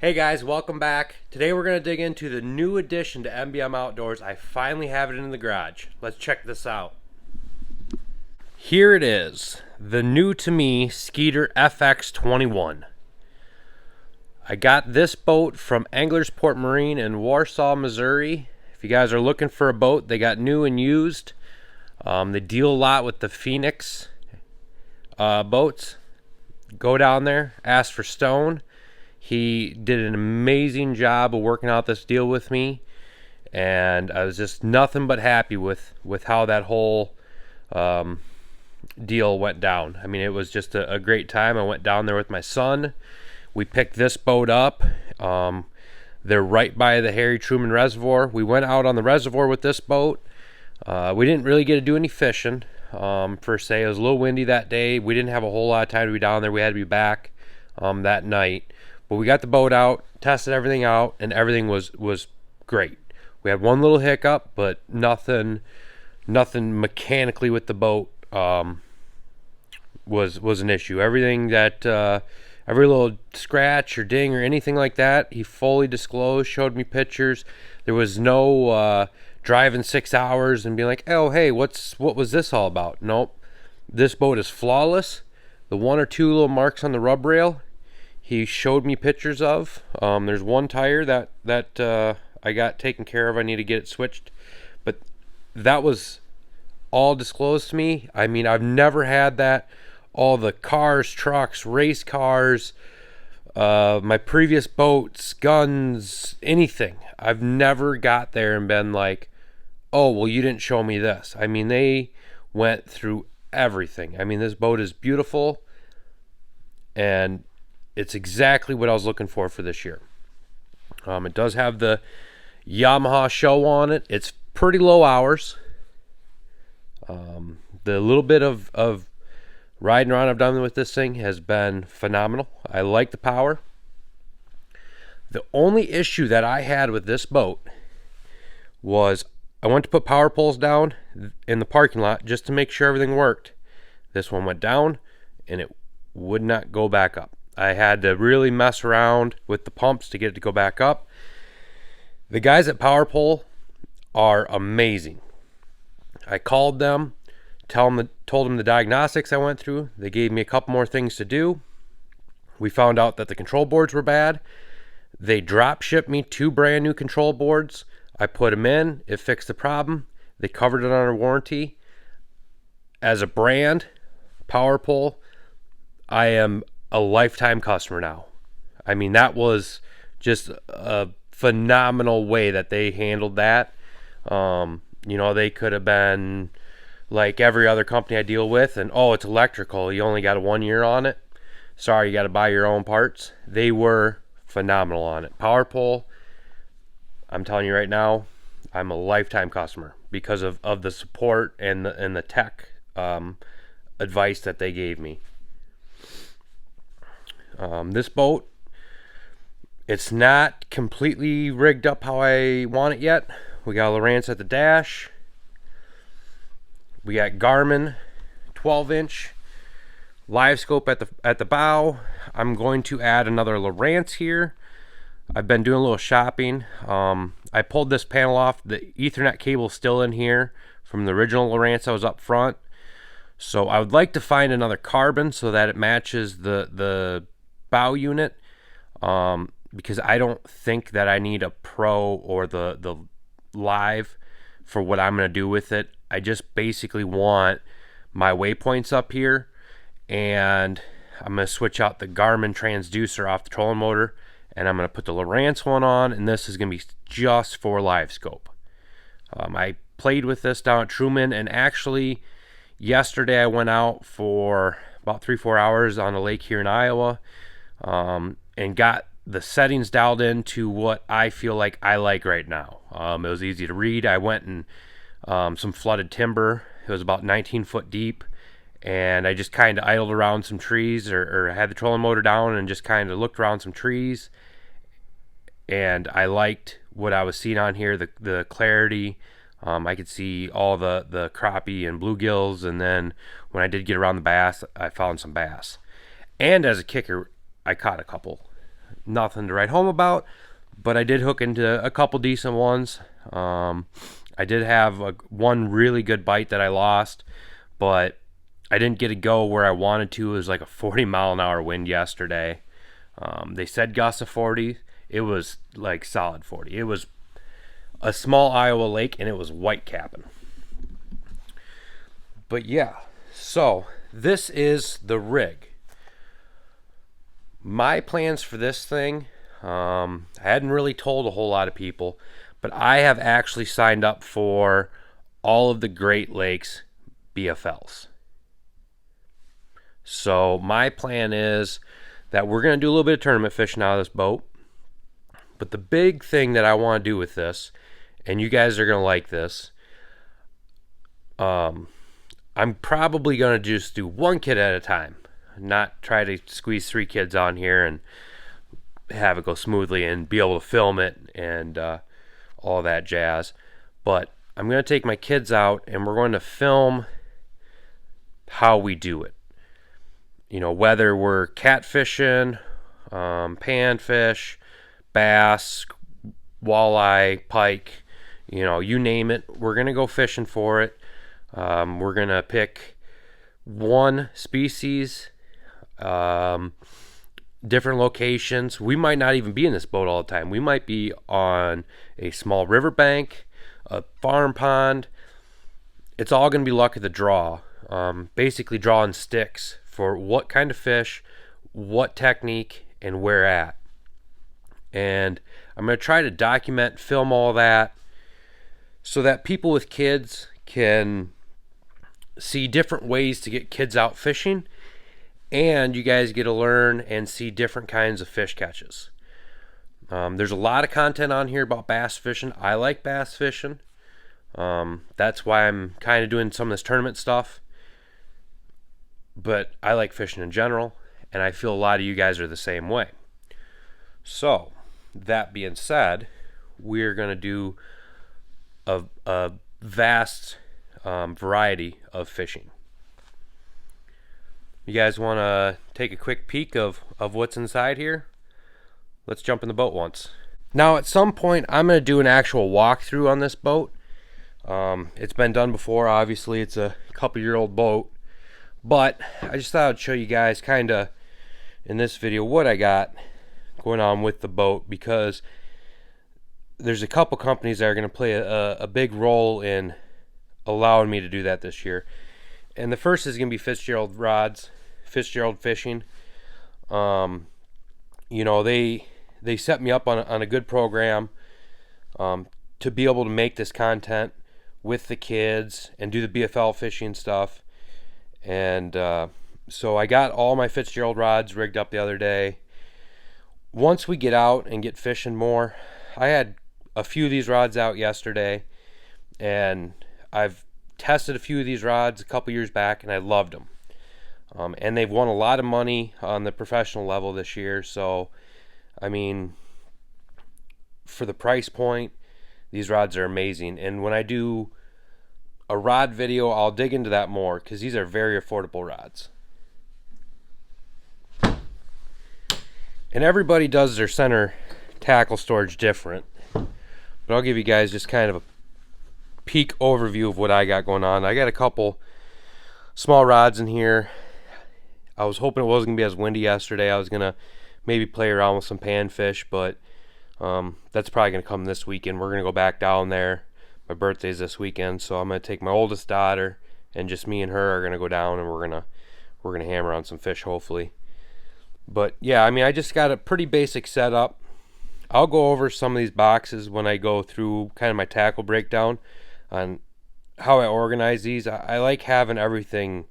Hey guys, welcome back. Today we're going to dig into the new addition to MBM Outdoors. I finally have it in the garage. Let's check this out. Here it is, the new to me Skeeter FX21. I got this boat from Anglers Port Marine in Warsaw, Missouri. If you guys are looking for a boat, they got new and used. They deal a lot with the Phoenix boats. Go down there, ask for Stone. He did an amazing job of working out this deal with me, and I was just nothing but happy with how that whole deal went down. I mean, it was just a great time. I went down there with my son. We picked this boat up. They're right by the Harry Truman Reservoir. We went out on the reservoir with this boat. We didn't really get to do any fishing per se. It was a little windy that day. We didn't have a whole lot of time to be down there. We had to be back that night. But we got the boat out, tested everything out, and everything was great. We had one little hiccup, but nothing mechanically with the boat was an issue. Everything that every little scratch or ding or anything like that, he fully disclosed, showed me pictures. There was no driving 6 hours and being like, oh hey, what was this all about? Nope. This boat is flawless. The one or two little marks on the rub rail, he showed me pictures of. There's one tire that I got taken care of. I need to get it switched, but that was all disclosed to me. I mean, I've never had that. All the cars, trucks, race cars, my previous boats, guns, anything. I've never got there and been like, oh, well, you didn't show me this. I mean, they went through everything. I mean, this boat is beautiful, and it's exactly what I was looking for this year. It does have the Yamaha show on it. It's pretty low hours. The little bit of riding around I've done with this thing has been phenomenal. I like the power. The only issue that I had with this boat was I went to put power poles down in the parking lot just to make sure everything worked. This one went down and it would not go back up. I had to really mess around with the pumps to get it to go back up. The guys at Power Pole are amazing. I called them, told them the diagnostics I went through. They gave me a couple more things to do. We found out that the control boards were bad. They drop shipped me 2 brand new control boards. I put them in. It fixed the problem. They covered it under warranty. As a brand, Power Pole, I am a lifetime customer now. I mean, that was just a phenomenal way that they handled that. They could have been like every other company I deal with, and oh, it's electrical, you only got a 1 year on it. Sorry, you got to buy your own parts. They were phenomenal on it. Power Pole, I'm telling you right now, I'm a lifetime customer because of the support and the tech advice that they gave me. This boat, it's not completely rigged up how I want it yet. We got Lowrance at the dash. We got Garmin 12-inch live scope at the bow. I'm going to add another Lowrance here. I've been doing a little shopping. I pulled this panel off. The Ethernet cable still in here from the original Lowrance that was up front. So I would like to find another carbon so that it matches the bow unit, because I don't think that I need a pro or the live for what I'm going to do with it. I just basically want my waypoints up here, and I'm going to switch out the Garmin transducer off the trolling motor, and I'm going to put the Lowrance one on, and this is going to be just for live scope. I played with this down at Truman, and actually yesterday I went out for about 3-4 hours on a lake here in Iowa, and got the settings dialed in to what I feel like I like right now. It was easy to read. I went and some flooded timber. It was about 19 foot deep, and I just kind of idled around some trees, or had the trolling motor down and just kind of looked around some trees, and I liked what I was seeing on here, the clarity. I could see all the crappie and bluegills, and then when I did get around the bass, I found some bass. And as a kicker, I caught a couple. nothing to write home about, but I did hook into a couple decent ones. I did have one really good bite that I lost, but I didn't get to go where I wanted to. It was like a 40-mile-an-hour wind yesterday. They said gusts of 40. It was like solid 40. It was a small Iowa lake, and it was white capping. But yeah, so this is the rig. My plans for this thing, I hadn't really told a whole lot of people, but I have actually signed up for all of the Great Lakes BFLs. So my plan is that we're going to do a little bit of tournament fishing out of this boat. But the big thing that I want to do with this, and you guys are going to like this, I'm probably going to just do one kid at a time. Not try to squeeze 3 kids on here and have it go smoothly and be able to film it and all that jazz. But I'm going to take my kids out and we're going to film how we do it. You know, whether we're catfishing, panfish, bass, walleye, pike, you know, you name it, we're going to go fishing for it. We're going to pick one species, different locations. We might not even be in this boat all the time. We might be on a small riverbank, a farm pond. It's all going to be luck of the draw. Basically drawing sticks for what kind of fish, what technique, and where at. And I'm going to try to document, film all that so that people with kids can see different ways to get kids out fishing, and you guys get to learn and see different kinds of fish catches. There's a lot of content on here about bass fishing. I like bass fishing. That's why I'm kind of doing some of this tournament stuff. But I like fishing in general, and I feel a lot of you guys are the same way. So, that being said, we're going to do a vast variety of fishing. You guys want to take a quick peek of what's inside here? Let's jump in the boat once. Now, at some point, I'm going to do an actual walkthrough on this boat. It's been done before. Obviously, it's a couple-year-old boat. But I just thought I'd show you guys kind of in this video what I got going on with the boat, because there's a couple companies that are going to play a big role in allowing me to do that this year. And the first is going to be Fitzgerald Rods, Fitzgerald Fishing. You know, they set me up on a good program to be able to make this content with the kids and do the BFL fishing stuff. And so I got all my Fitzgerald rods rigged up the other day. Once we get out and get fishing more, I had a few of these rods out yesterday, and I've tested a few of these rods a couple years back, and I loved them. And they've won a lot of money on the professional level this year. So, I mean, for the price point, these rods are amazing. And when I do a rod video, I'll dig into that more, because these are very affordable rods. And everybody does their center tackle storage different, but I'll give you guys just kind of a peek overview of what I got going on. I got a couple small rods in here. I was hoping it wasn't going to be as windy yesterday. I was going to maybe play around with some panfish, but that's probably going to come this weekend. We're going to go back down there. My birthday's this weekend, so I'm going to take my oldest daughter, and just me and her are going to go down, and we're going to hammer on some fish, hopefully. But yeah, I mean, I just got a pretty basic setup. I'll go over some of these boxes when I go through kind of my tackle breakdown on how I organize these. I like having everything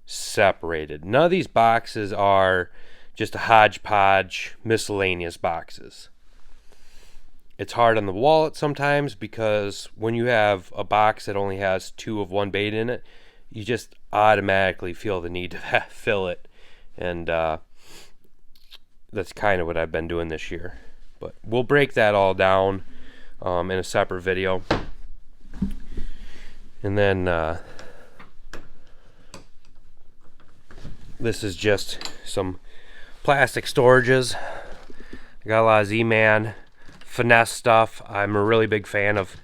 separated. None of these boxes are just a hodgepodge miscellaneous boxes. It's hard on the wallet sometimes, because when you have a box that only has 2 of one bait in it, you just automatically feel the need to fill it. And that's kind of what I've been doing this year. But we'll break that all down in a separate video. And then this is just some plastic storages. I got a lot of Z-Man finesse stuff. I'm a really big fan of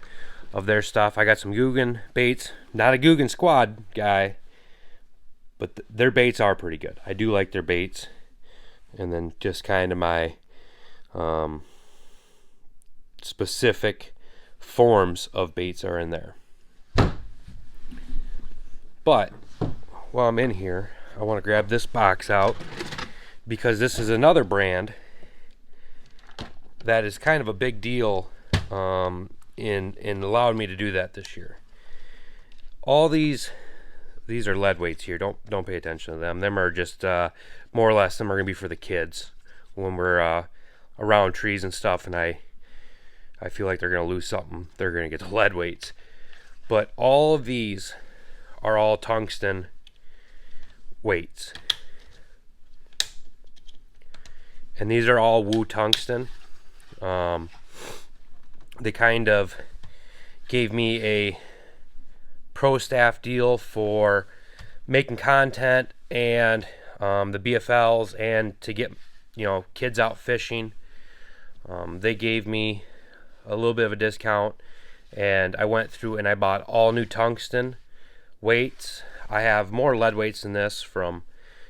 their stuff. I got some Guggen baits. Not a Guggen Squad guy, but their baits are pretty good. I do like their baits. And then just kind of my specific forms of baits are in there. But while I'm in here, I want to grab this box out because this is another brand that is kind of a big deal in allowing me to do that this year. All these are lead weights here. Don't pay attention to them. Them are just more or less them are gonna be for the kids when we're around trees and stuff, and I feel like they're gonna lose something. They're gonna get the lead weights. But all of these are all tungsten weights. And these are all Woo tungsten. They kind of gave me a pro staff deal for making content and the BFLs and to get kids out fishing. They gave me a little bit of a discount, and I went through and I bought all new tungsten weights. I have more lead weights than this from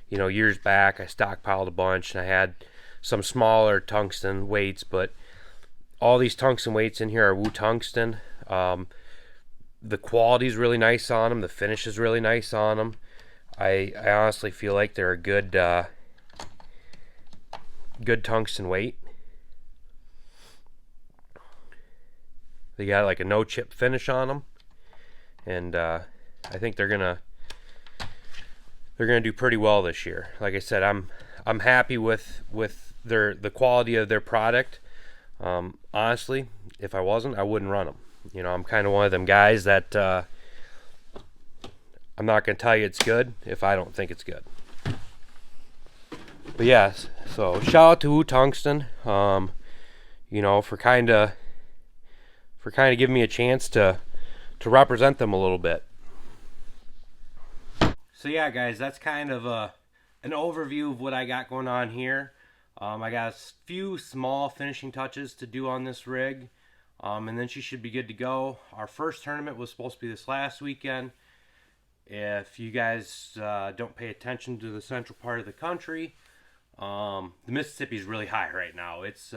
years back. I stockpiled a bunch and I had some smaller tungsten weights, but all these tungsten weights in here are Woo tungsten. The quality is really nice on them. The finish is really nice on them. I honestly feel like they're a good tungsten weight. They got like a no chip finish on them, and I think they're gonna do pretty well this year. Like I said, I'm happy with the quality of their product. Honestly, if I wasn't, I wouldn't run them. I'm kind of one of them guys that I'm not going to tell you it's good if I don't think it's good. But yes, so shout out to Woo Tungsten, for kind of giving me a chance to represent them a little bit. So yeah, guys, that's kind of an overview of what I got going on here. I got a few small finishing touches to do on this rig, and then she should be good to go. Our first tournament was supposed to be this last weekend. If you guys don't pay attention to the central part of the country, the Mississippi is really high right now. It's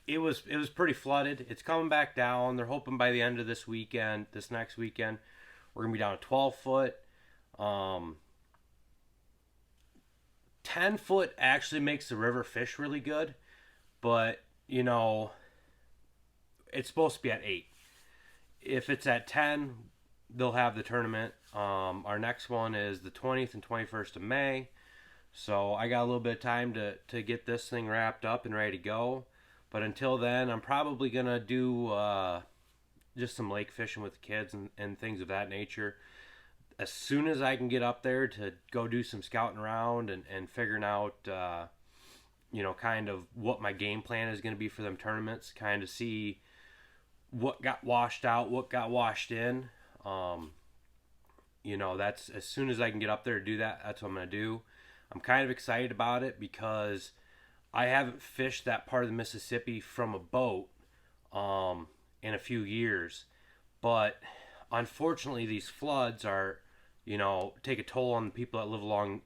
it was pretty flooded. It's coming back down. They're hoping by the end of this next weekend, we're gonna be down to 12 foot. 10 foot actually makes the river fish really good, but it's supposed to be at 8. If it's at 10, they'll have the tournament. Our next one is the 20th and 21st of May, so I got a little bit of time to get this thing wrapped up and ready to go. But until then, I'm probably gonna do just some lake fishing with the kids and things of that nature. As soon as I can get up there to go do some scouting around and figuring out, kind of what my game plan is going to be for them tournaments, kind of see what got washed out, what got washed in. That's as soon as I can get up there to do that, that's what I'm going to do. I'm kind of excited about it because I haven't fished that part of the Mississippi from a boat in a few years. But unfortunately, these floods are take a toll on the people that live along,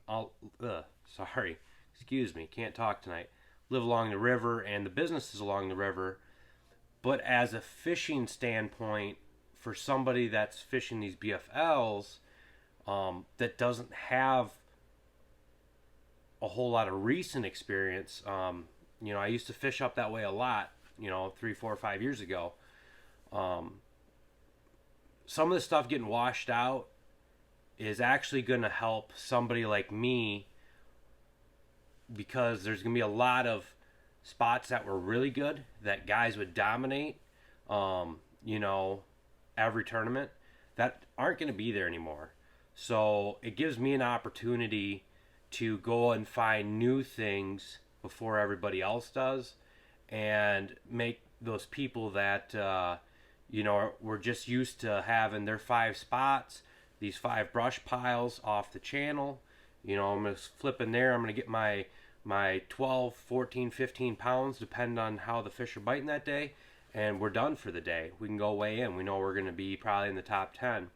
can't talk tonight, live along the river and the businesses along the river. But as a fishing standpoint, for somebody that's fishing these BFLs, that doesn't have a whole lot of recent experience, I used to fish up that way a lot, 3, 4, 5 years ago. Some of the stuff getting washed out is actually going to help somebody like me, because there's going to be a lot of spots that were really good that guys would dominate, every tournament, that aren't going to be there anymore. So it gives me an opportunity to go and find new things before everybody else does, and make those people that we're just used to having their 5 spots, these 5 brush piles off the channel. I'm going to flip in there. I'm going to get my my 12, 14, 15 pounds, depending on how the fish are biting that day, and we're done for the day. We can go weigh in. We know we're going to be probably in the top 10.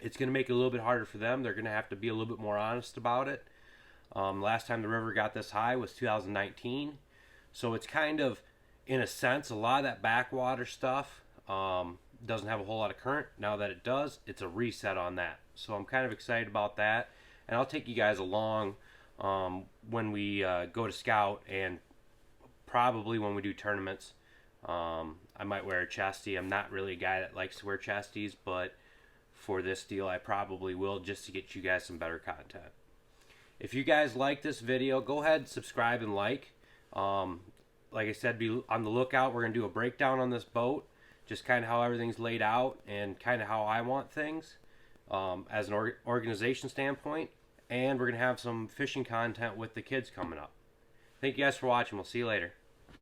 It's going to make it a little bit harder for them. They're going to have to be a little bit more honest about it. Last time the river got this high was 2019. So it's kind of, in a sense, a lot of that backwater stuff doesn't have a whole lot of current. Now that it does, it's a reset on that. So I'm kind of excited about that. And I'll take you guys along when we go to scout, and probably when we do tournaments. I might wear a chastity. I'm not really a guy that likes to wear chasties, but for this deal I probably will, just to get you guys some better content. If you guys like this video, go ahead and subscribe and like. Like I said, be on the lookout. We're going to do a breakdown on this boat, just kind of how everything's laid out and kind of how I want things as an organization standpoint. And we're going to have some fishing content with the kids coming up. Thank you guys for watching. We'll see you later.